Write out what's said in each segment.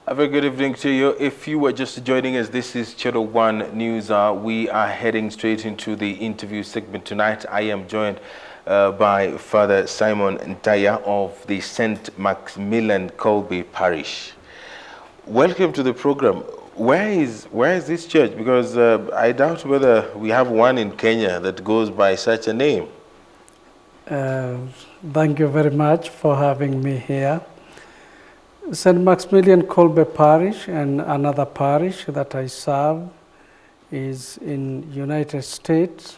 A very good evening to you. If you were just joining us, this is Channel One News. We are heading straight into the interview segment tonight. I am joined by Father Fr.Ntaiyia of the St. Maximilian Kolbe Parish. Welcome to the program. Where is this church? Because I doubt whether we have one in Kenya that goes by such a name. Thank you very much for having me here. St. Maximilian Kolbe Parish and another parish that I serve is in United States,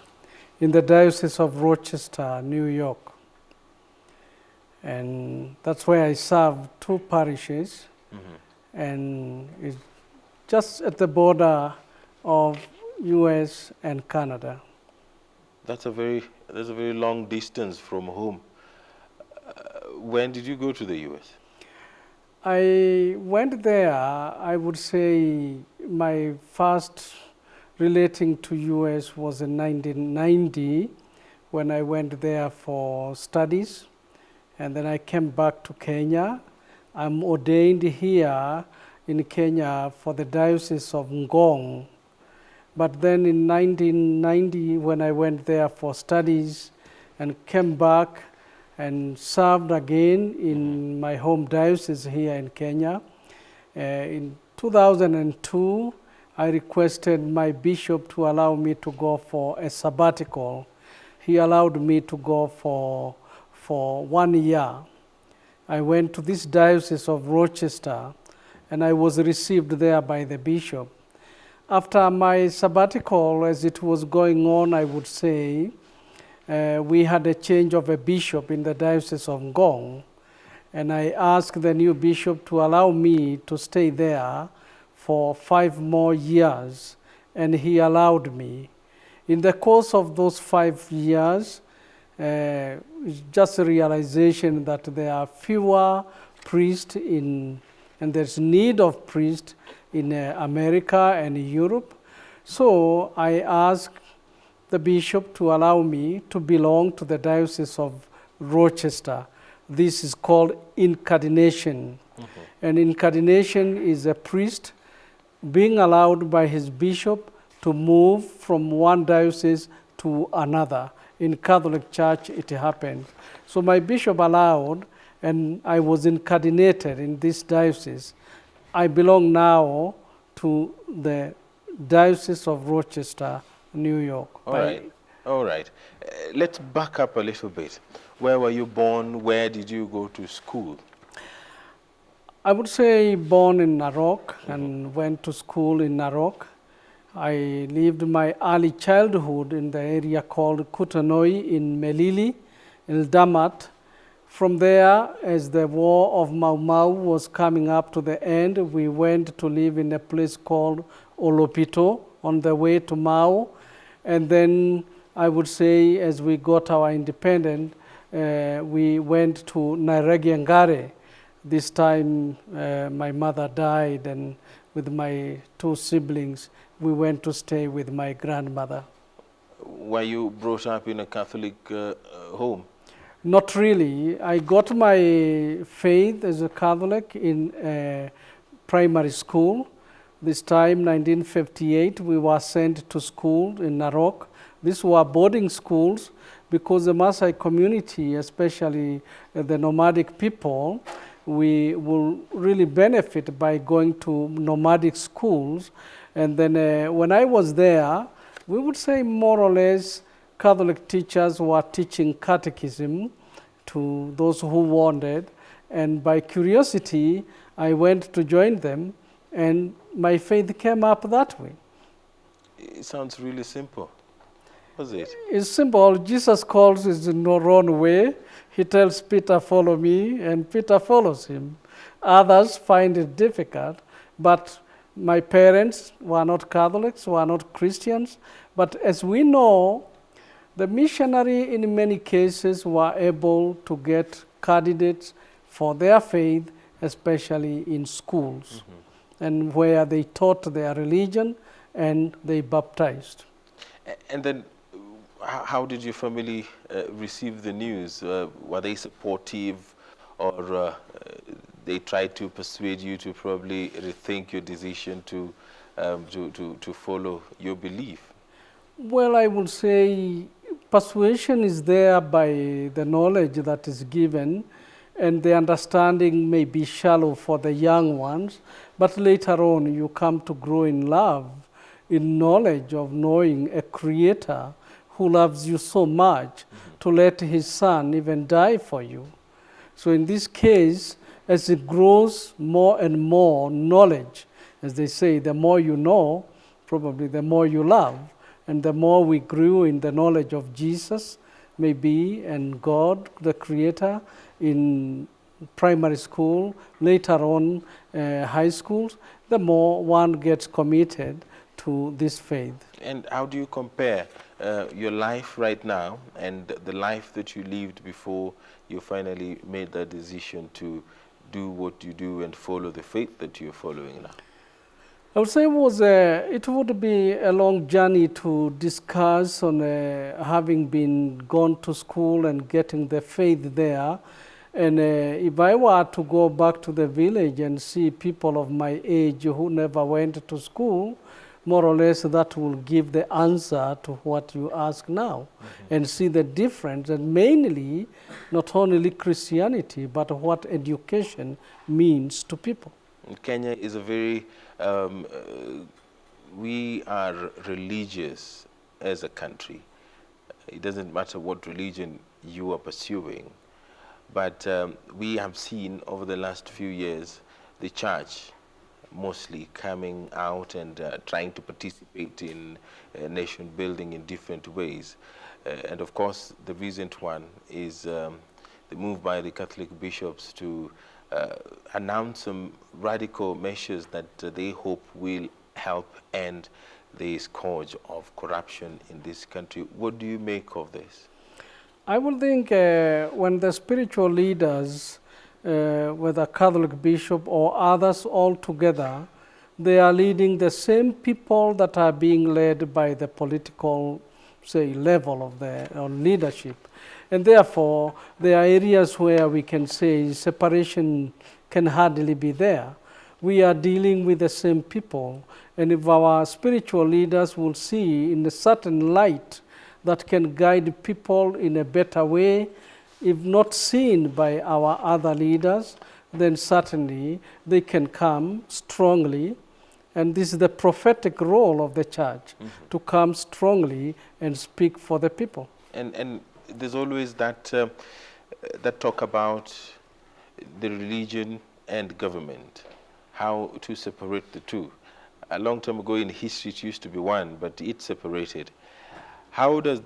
in the Diocese of Rochester, New York. And that's where I serve two parishes, and it's just at the border of US and Canada. That's a very long distance from home. When did you go to the US? I went there, I would say my first relating to US was in 1990 when I went there for studies, and then I came back to Kenya. I'm ordained here in Kenya for the Diocese of Ngong. But then in 1990 when I went there for studies and came back and served again in my home diocese here in Kenya. In 2002, I requested my bishop to allow me to go for a sabbatical. He allowed me to go for 1 year. I went to this diocese of Rochester, and I was received there by the bishop. After my sabbatical, as it was going on, I would say, we had a change of a bishop in the Diocese of Ngong, and I asked the new bishop to allow me to stay there for 5 more years, and he allowed me. In the course of those 5 years, just a realization that there are fewer priests and there's need of priests in America and Europe. So I asked the bishop to allow me to belong to the Diocese of Rochester. This is called incardination. And incardination is a priest being allowed by his bishop to move from one diocese to another. In Catholic Church, it happened. So my bishop allowed, and I was incardinated in this diocese. I belong now to the Diocese of Rochester, New York. All right. Let's back up a little bit. Where were you born? Where did you go to school? I would say born in Narok and went to school in Narok. I lived my early childhood in the area called Kutanoi in Melili, in Damat. From there, as the war of Mau Mau was coming up to the end, we went to live in a place called Olopito on the way to Mau. And then I would say as we got our independence, we went to Nairobi. This time my mother died, and with my 2 siblings, we went to stay with my grandmother. Were you brought up in a Catholic home? Not really. I got my faith as a Catholic in primary school. This time, 1958, we were sent to school in Narok. These were boarding schools because the Maasai community, especially the nomadic people, we will really benefit by going to nomadic schools. And then when I was there, we would say more or less Catholic teachers were teaching catechism to those who wanted. And by curiosity, I went to join them, and my faith came up that way. It sounds really simple. Was it? It's simple. Jesus calls it in the wrong way. He tells Peter, follow me, and Peter follows him. Others find it difficult, but my parents were not Catholics, were not Christians. But as we know, the missionary in many cases were able to get candidates for their faith, especially in schools, and where they taught their religion and they baptized. And then how did your family receive the news? Were they supportive, or they tried to persuade you to probably rethink your decision to follow your belief? Well, I would say persuasion is there by the knowledge that is given, and the understanding may be shallow for the young ones, but later on you come to grow in love, in knowledge of knowing a creator who loves you so much to let his son even die for you. So in this case, as it grows more and more knowledge, as they say, the more you know, probably the more you love. And the more we grew in the knowledge of Jesus, maybe, and God, the Creator, in primary school, later on high schools, the more one gets committed to this faith. And how do you compare your life right now and the life that you lived before you finally made that decision to do what you do and follow the faith that you're following now? I would say it would be a long journey to discuss on having been gone to school and getting the faith there. And if I were to go back to the village and see people of my age who never went to school, more or less that will give the answer to what you ask now, and see the difference, and mainly not only Christianity, but what education means to people. Kenya is a very, we are religious as a country. It doesn't matter what religion you are pursuing, but we have seen over the last few years the church mostly coming out and trying to participate in nation building in different ways. And of course, the recent one is the move by the Catholic bishops to announce some radical measures that they hope will help end the scourge of corruption in this country. What do you make of this? I would think when the spiritual leaders, whether Catholic bishop or others all together, they are leading the same people that are being led by the political, say, level of the leadership. And therefore, there are areas where we can say separation can hardly be there. We are dealing with the same people. And if our spiritual leaders will see in a certain light that can guide people in a better way, if not seen by our other leaders, then certainly they can come strongly. And this is the prophetic role of the church, to come strongly and speak for the people. And there's always that, that talk about the religion and government, how to separate the two. A long time ago in history it used to be one, but it's separated. How does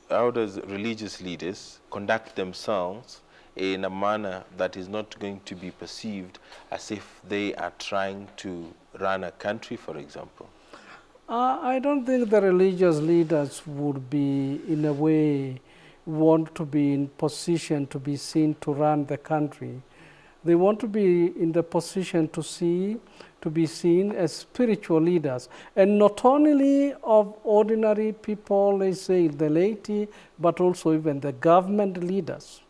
religious leaders conduct themselves in a manner that is not going to be perceived as if they are trying to run a country, for example? I don't think the religious leaders would be, in a way, want to be in position to be seen to run the country. They want to be in the position to be seen as spiritual leaders, and not only of ordinary people, let's say the laity, but also even the government leaders.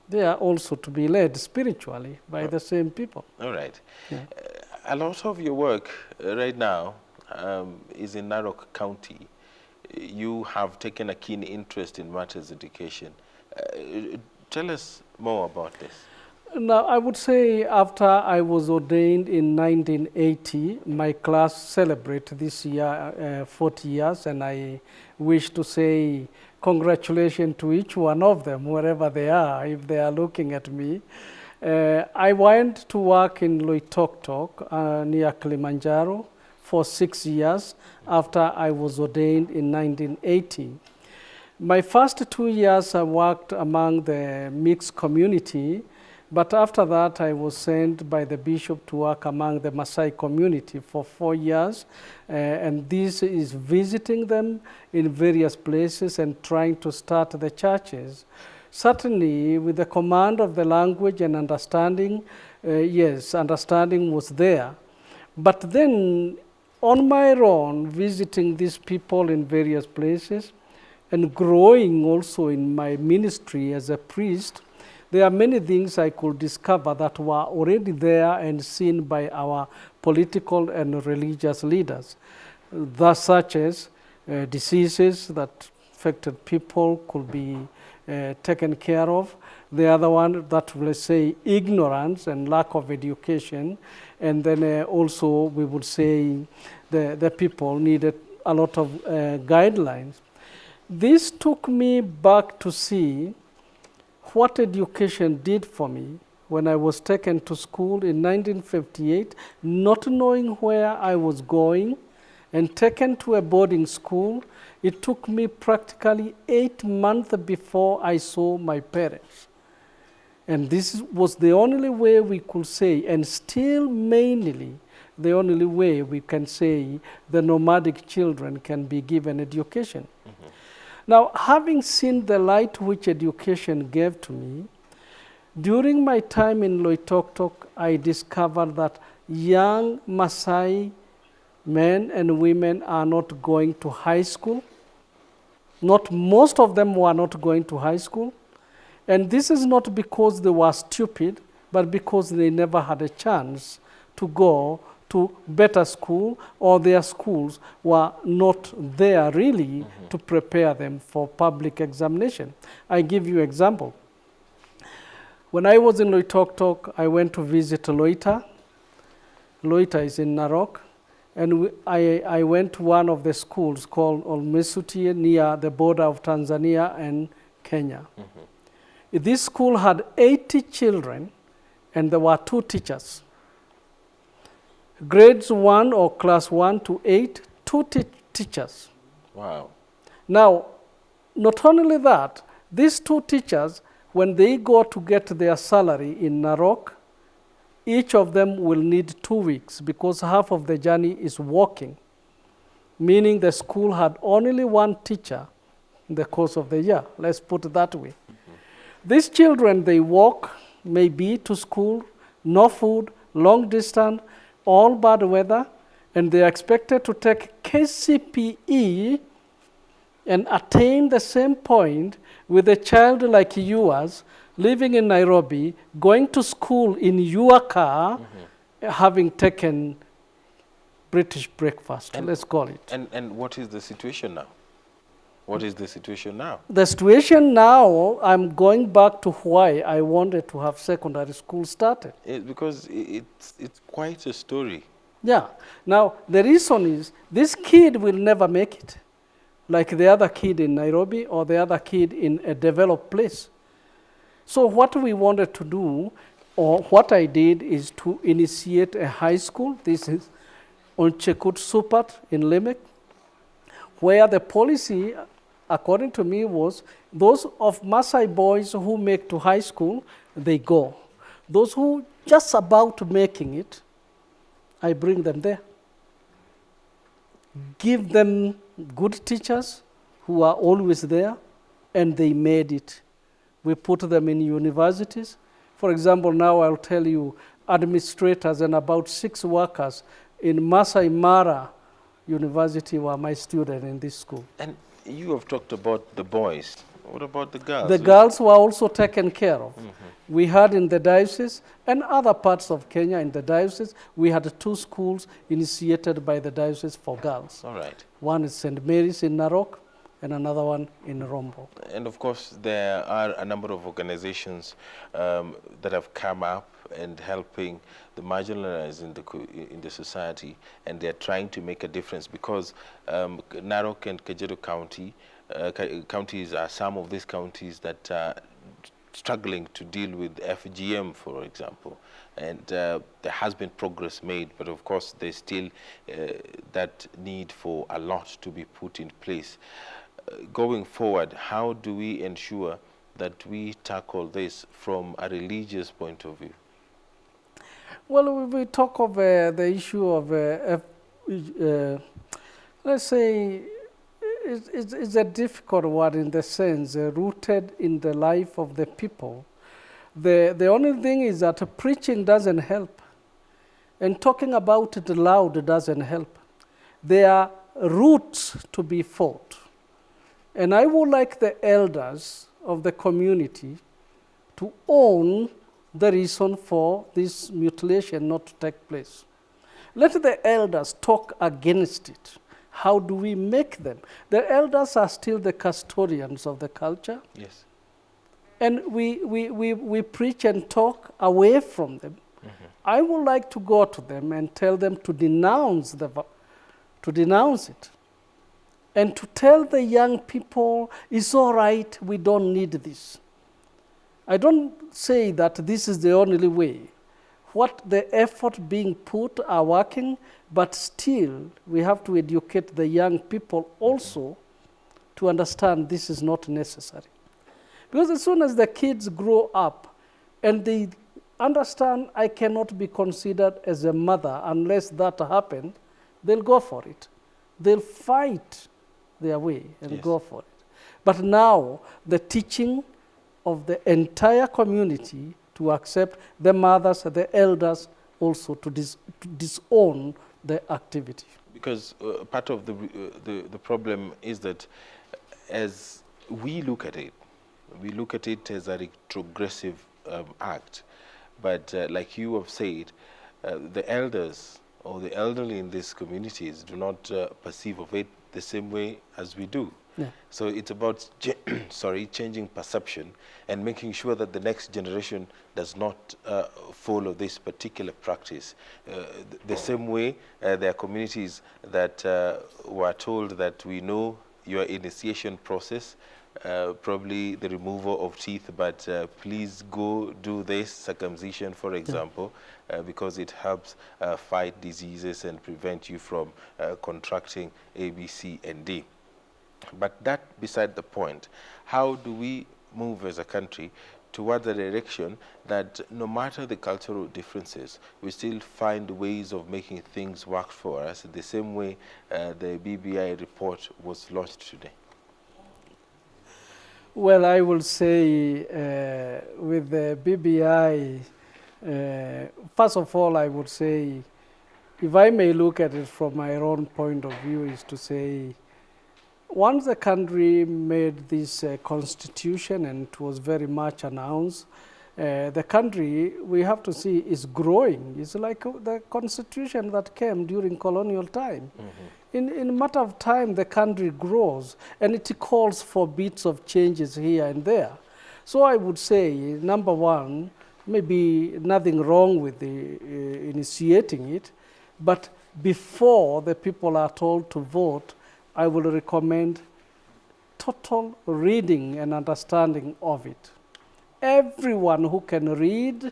They are also to be led spiritually by the same people. All right. Yeah. A lot of your work right now is in Narok County. You have taken a keen interest in matters of education. Tell us more about this. Now, I would say after I was ordained in 1980, my class celebrated this year 40 years, and I wish to say congratulations to each one of them, wherever they are, if they are looking at me. I went to work in Loitoktok near Kilimanjaro for 6 years after I was ordained in 1980. My first 2 years I worked among the mixed community, but after that I was sent by the bishop to work among the Maasai community for 4 years, and this is visiting them in various places and trying to start the churches. Certainly with the command of the language and understanding, yes, understanding was there. But then on my own, visiting these people in various places and growing also in my ministry as a priest, There are many things I could discover that were already there and seen by our political and religious leaders, thus such as diseases that affected people could be taken care of. The other one that will say ignorance and lack of education, and then also we would say the people needed a lot of guidelines. This took me back to see what education did for me when I was taken to school in 1958, not knowing where I was going, and taken to a boarding school. It took me practically 8 months before I saw my parents. And this was the only way we could say, and still mainly the only way we can say the nomadic children can be given education. Mm-hmm. Now, having seen the light which education gave to me, during my time in Loitoktok, I discovered that young Maasai men and women are not going to high school. Not most of them were not going to high school. And this is not because they were stupid, but because they never had a chance to go to better school, or their schools were not there really to prepare them for public examination. I give you an example. When I was in Loitoktok, I went to visit Loita. Loita is in Narok. And I went to one of the schools called Olmesutie near the border of Tanzania and Kenya. Mm-hmm. This school had 80 children, and there were 2 teachers. Grades 1 or class 1 to 8, 2 teachers. Wow. Now, not only that, these 2 teachers, when they go to get their salary in Narok, each of them will need 2 weeks because half of the journey is walking, meaning the school had only 1 teacher in the course of the year. Let's put it that way. Mm-hmm. These children, they walk maybe to school, no food, long distance, all bad weather, and they are expected to take KCPE and attain the same point with a child like yours, living in Nairobi, going to school in your car, having taken British breakfast, let's call it. And what is the situation now? What is the situation now? The situation now, I'm going back to why I wanted to have secondary school started. Because it's quite a story. Yeah. Now, the reason is this kid will never make it, like the other kid in Nairobi or the other kid in a developed place. So what we wanted to do, or what I did, is to initiate a high school. This is Olechekut Supat in Limik, where the policy, according to me, was those of Maasai boys who make to high school, they go. Those who just about making it, I bring them there. Give them good teachers who are always there, and they made it. We put them in universities. For example, now I'll tell you, administrators and about 6 workers in Masai Mara University were my students in this school. And you have talked about the boys. What about the girls? The girls were also taken care of. Mm-hmm. We had in the diocese and other parts of Kenya in the diocese, we had 2 schools initiated by the diocese for girls. All right. One is St. Mary's in Narok, and another one in Rombo. And of course, there are a number of organizations that have come up and helping the marginalized in the society, and they're trying to make a difference because Narok and Kajiado counties are some of these counties that are struggling to deal with FGM, for example. And there has been progress made, but of course there's still that need for a lot to be put in place. Going forward, how do we ensure that we tackle this from a religious point of view? Well, we talk of the issue of, let's say, it's a difficult word in the sense rooted in the life of the people. The only thing is that preaching doesn't help, and talking about it loud doesn't help. There are roots to be fought. And I would like the elders of the community to own the reason for this mutilation not to take place. Let the elders talk against it. How do we make them? The elders are still the custodians of the culture. Yes. And we preach and talk away from them. Mm-hmm. I would like to go to them and tell them to denounce it. And to tell the young people, it's all right, we don't need this. I don't say that this is the only way. What the effort being put are working, but still we have to educate the young people also to understand this is not necessary. Because as soon as the kids grow up and they understand I cannot be considered as a mother unless that happens, they'll go for it. They'll fight their way and go for it. But now the teaching of the entire community to accept the mothers, the elders also to disown the activity. Because part of the problem is that as we look at it as a retrogressive act. But like you have said, the elders or the elderly in these communities do not perceive of it the same way as we do. Yeah. So it's about changing perception and making sure that the next generation does not follow this particular practice. The same way there are communities that were told that we know your initiation process, probably the removal of teeth, but please go do this, circumcision, for example, because it helps fight diseases and prevent you from contracting A, B, C, and D. But that beside the point, how do we move as a country towards a direction that no matter the cultural differences, we still find ways of making things work for us the same way the BBI report was launched today? Well, I will say with the BBI, first of all, I would say, if I may look at it from my own point of view, is to say, once the country made this constitution and it was very much announced, the country, we have to see, is growing. It's like the constitution that came during colonial time. Mm-hmm. In a matter of time, the country grows, and it calls for bits of changes here and there. So I would say, number one, maybe nothing wrong with the initiating it, but before the people are told to vote, I will recommend total reading and understanding of it. Everyone who can read,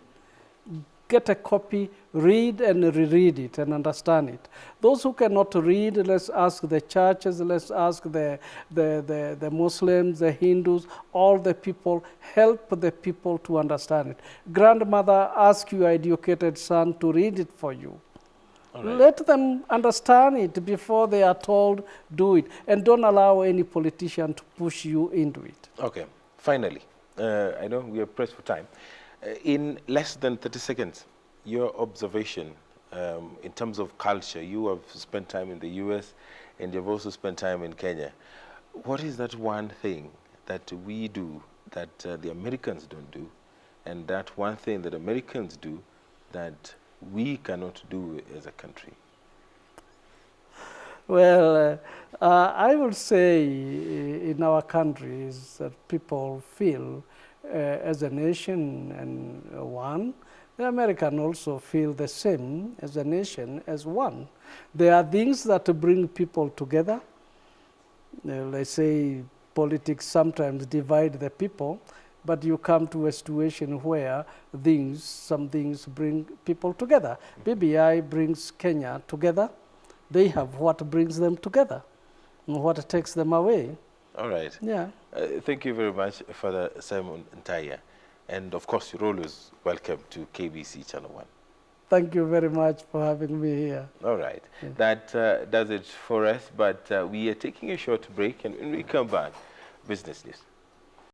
get a copy, read and reread it and understand it. Those who cannot read, let's ask the churches, let's ask the Muslims, the Hindus, all the people, help the people to understand it. Grandmother, ask your educated son to read it for you. Right. Let them understand it before they are told, do it. And don't allow any politician to push you into it. Okay, finally, I know we are pressed for time. In less than 30 seconds, your observation in terms of culture, you have spent time in the US and you've also spent time in Kenya. What is that one thing that we do that the Americans don't do, and that one thing that Americans do that we cannot do as a country? Well, I would say in our country is that people feel as a nation and one. The Americans also feel the same as a nation, as one. There are things that bring people together. Let's say politics sometimes divide the people, but you come to a situation where some things bring people together. BBI brings Kenya together. They have what brings them together and what takes them away. All right. Yeah. Thank you very much, Father Fr.Ntaiyia. And of course, you're always welcome to KBC Channel 1. Thank you very much for having me here. All right. Yeah. That does it for us, but we are taking a short break, and when we come back, business news.